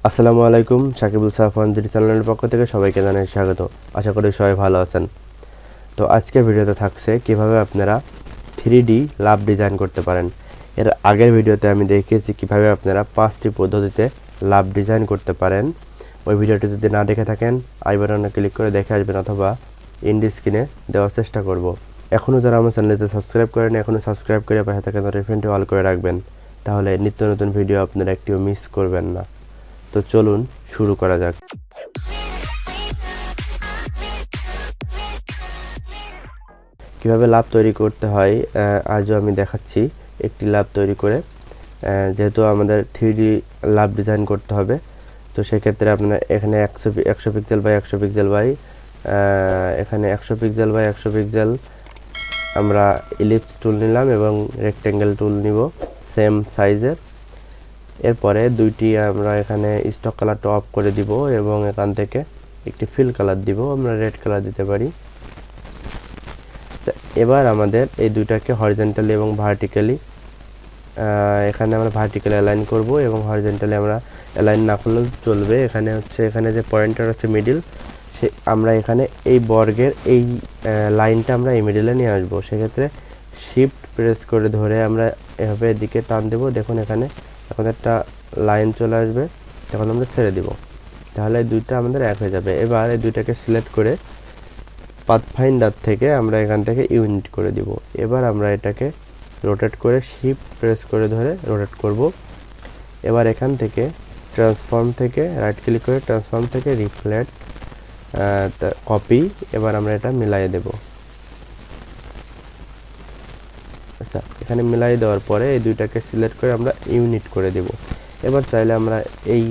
আসসালামু আলাইকুম, সাকিবুল সাফওয়ান জিডি চ্যানেলের পক্ষ থেকে সবাইকে জানাই স্বাগত। আশা করি সবাই ভালো আছেন। তো আজকের ভিডিওতে থাকছে কিভাবে আপনারা 3D লাভ ডিজাইন করতে পারেন। এর আগের ভিডিওতে আমি দেখিয়েছি কিভাবে আপনারা 5টি পদ্ধতিতে লাভ ডিজাইন করতে পারেন। ওই ভিডিওটি যদি না দেখে থাকেন আই বাটনে ক্লিক করে দেখে আসবেন অথবা এন্ড স্ক্রিনে দেওয়ার চেষ্টা করব। এখনও যারা আমার চ্যানেলটি সাবস্ক্রাইব করেন এখনও সাবস্ক্রাইব করে পাশে থাকা নোটিফিকেশনটি অল করে রাখবেন, তাহলে নিত্য নতুন ভিডিও আপনারা একটিও মিস করবেন না। তো চলুন শুরু করা যাক। কিভাবে লাভ তৈরি করতে হয় আজও আমি দেখাচ্ছি একটি লাভ তৈরি করে। যেহেতু আমাদের 3D লাভ ডিজাইন করতে হবে, তো সেক্ষেত্রে আপনার এখানে 100 পিক্সেল বাই 100 পিক্সেল বাই এখানে 100 পিক্সেল বাই 100 পিক্সেল আমরা ইলিপস টুল নিলাম এবং রেক্টেঙ্গেল টুল নিব সেম সাইজের। এরপরে দুইটি আমরা এখানে স্টক কালারটা অফ করে দিব এবং এখান থেকে একটি ফিল কালার দিব, আমরা রেড কালার দিতে পারি। এবার আমাদের এই দুইটাকে হরিজন্টালি এবং ভার্টিক্যালি এখানে আমরা ভার্টিক্যালি অ্যালাইন করব এবং হরিজন্টালি আমরা অ্যালাইন না করলেও চলবে। এখানে যে পয়েন্টার আছে মিডিল, সে আমরা এখানে এই বর্গের এই লাইনটা আমরা এই মিডিলে নিয়ে আসবো। সেক্ষেত্রে শিফট প্রেস করে ধরে আমরা এভাবে এদিকে টান দেব। দেখুন এখানে এখন একটা লাইন চলে আসবে, তখন আমরা ছেড়ে দিব, তাহলে এই দুইটা আমাদের এক হয়ে যাবে। এবার এই দুইটাকে সিলেক্ট করে পাথফাইন্ডার থেকে আমরা এখান থেকে ইউনিট করে দিব। এবার আমরা এটাকে রোটেট করে শিফট প্রেস করে ধরে রোটেট করব। এবার এখান থেকে ট্রান্সফর্ম থেকে রাইট ক্লিক করে ট্রান্সফর্ম থেকে রিফ্লেক্ট কপি, এবার আমরা এটা মিলাই দেব। আচ্ছা, এখানে মিলাই দেওয়ার পরে এই দুইটাকে সিলেক্ট করে আমরা ইউনিট করে দেব। এবার চাইলে আমরা এই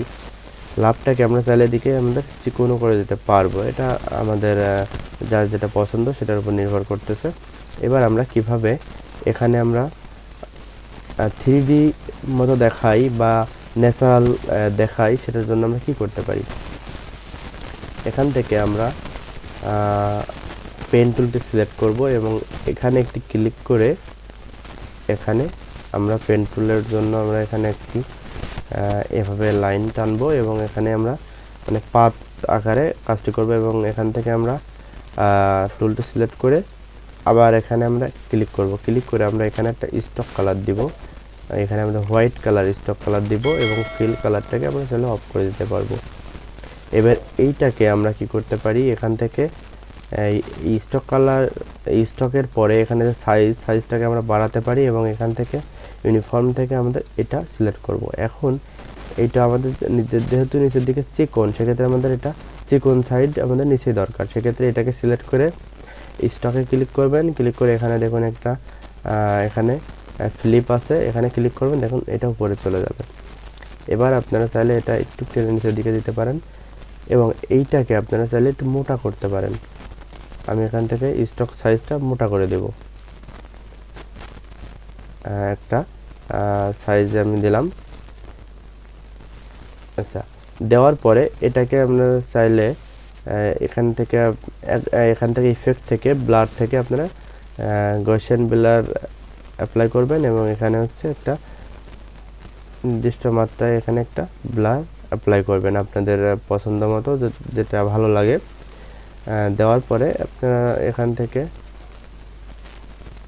লাভটাকে আমরা চাইলে দিকে আমাদের চিকনও করে দিতে পারবো, এটা আমাদের যার যেটা পছন্দ সেটার উপর নির্ভর করতেছে। এবার আমরা কিভাবে এখানে আমরা 3D মতো দেখাই বা ন্যাচারাল দেখাই, সেটার জন্য আমরা কি করতে পারি। এখান থেকে আমরা পেন টুলটি সিলেক্ট করব এবং এখানে একটি ক্লিক করে এখানে আমরা পেন টুলের জন্য আমরা এখানে একটি এভাবে লাইন টানবো এবং এখানে আমরা মানে পাত আকারে কাজটি করব এবং এখান থেকে আমরা টুলটি সিলেক্ট করে আবার এখানে আমরা ক্লিক করব। ক্লিক করে আমরা এখানে একটা স্টক কালার দিব, এখানে আমরা হোয়াইট কালার স্টক কালার দিব এবং ফিল কালারটাকে আমরা চাইলে অফ করে দিতে পারবো। এবার এইটাকে আমরা কি করতে পারি, এখান থেকে এই স্টক কালার স্টকের পরে এখানে যে সাইজটাকে আমরা বাড়াতে পারি এবং এখান থেকে ইউনিফর্ম থেকে আমাদের এটা সিলেক্ট করব। এখন এটা আমাদের যেহেতু নিচের দিকে চিকন, সেক্ষেত্রে আমাদের এটা চিকন সাইড আমাদের নিচে দরকার। সেক্ষেত্রে এটাকে সিলেক্ট করে স্টকে ক্লিক করবেন, ক্লিক করে এখানে দেখুন একটা এখানে ফ্লিপ আছে, এখানে ক্লিক করবেন, দেখুন এটা উপরে চলে যাবে। এবার আপনারা চাইলে এটা একটু টেনে নিচের দিকে দিতে পারেন এবং এইটাকে আপনারা চাইলে একটু মোটা করতে পারেন। আমি এখান থেকে স্টক সাইজটা মোটা করে দেব, একটা সাইজ আমি দিলাম। আচ্ছা, দেওয়ার পরে এটাকে আপনারা চাইলে এখান থেকে ইফেক্ট থেকে ব্লার থেকে আপনারা গসিয়ান ব্লার অ্যাপ্লাই করবেন এবং এখানে হচ্ছে একটা নির্দিষ্ট মাত্রায় এখানে একটা ব্লার অ্যাপ্লাই করবেন আপনাদের পছন্দ মতো, যেটা ভালো লাগে। দেওয়ার পরে আপনারা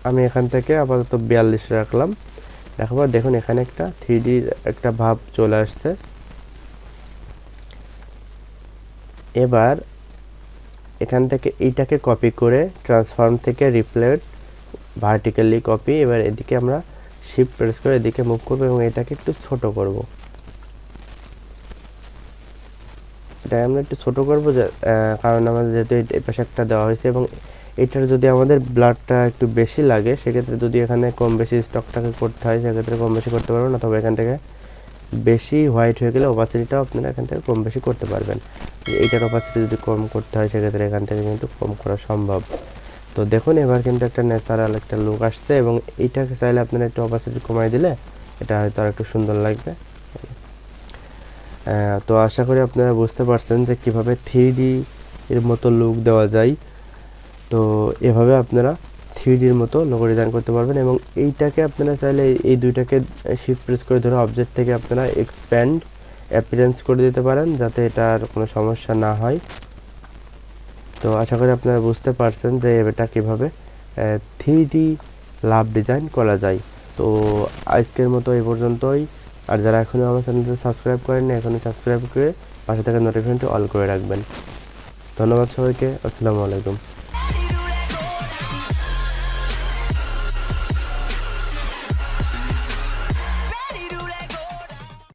আমি এখান থেকে আপাতত 42 রাখলাম। রাখার পর দেখুন এখানে একটা 3D একটা ভাব চলে আসছে। এবার এখান থেকে এইটাকে কপি করে ট্রান্সফর্ম থেকে রিফ্লেক্ট ভার্টিক্যালি কপি, এবার এদিকে আমরা শিফট প্রেস করে এদিকে মুভ করব এবং এটাকে একটু ছোট করব। এটা আমরা একটু ছোট করব কারণ আমাদের যেহেতু এই পাশে একটা দেওয়া হয়েছে এবং এটার যদি আমাদের ব্লাডটা একটু বেশি লাগে, সেক্ষেত্রে যদি এখানে কম বেশি স্টকটাকে করতে হয় সেক্ষেত্রে কম বেশি করতে পারবেন, অথবা এখান থেকে বেশি হোয়াইট হয়ে গেলে ওপাসিটিটাও আপনারা এখান থেকে কম বেশি করতে পারবেন। এইটার ওপাসিটি যদি কম করতে হয় সেক্ষেত্রে এখান থেকে কিন্তু কম করা সম্ভব। তো দেখুন এবার কিন্তু একটা ন্যাচারাল একটা লুক আসছে এবং এইটাকে চাইলে আপনারা একটু ওপাসিটি কমাই দিলে এটা হয়তো আর একটু সুন্দর লাগবে। তো আশা করি আপনারা বুঝতে পারছেন যে কিভাবে 3D এর মতো লুক দেওয়া যায়। তো এভাবে আপনারা 3D এর মতো লোগো ডিজাইন করতে পারবেন এবং এইটাকে আপনারা চাইলে এই দুইটাকে শিফট প্রেস করে ধরে অবজেক্ট থেকে আপনারা এক্সপ্যান্ড অ্যাপিয়ারেন্স করে দিতে পারেন যাতে এটার কোনো সমস্যা না হয়। তো আশা করি আপনারা বুঝতে পারছেন যে এটা কিভাবে 3D লাভ ডিজাইন করা যায়। তো আজকের মতো এই পর্যন্তই। আর যারা এখনও আমার চ্যানেলটি সাবস্ক্রাইব করেননি এখনই সাবস্ক্রাইব করে পাশে থাকা নোটিফিকেশনটি অল করে রাখবেন। ধন্যবাদ সবাইকে। আসসালামু আলাইকুম।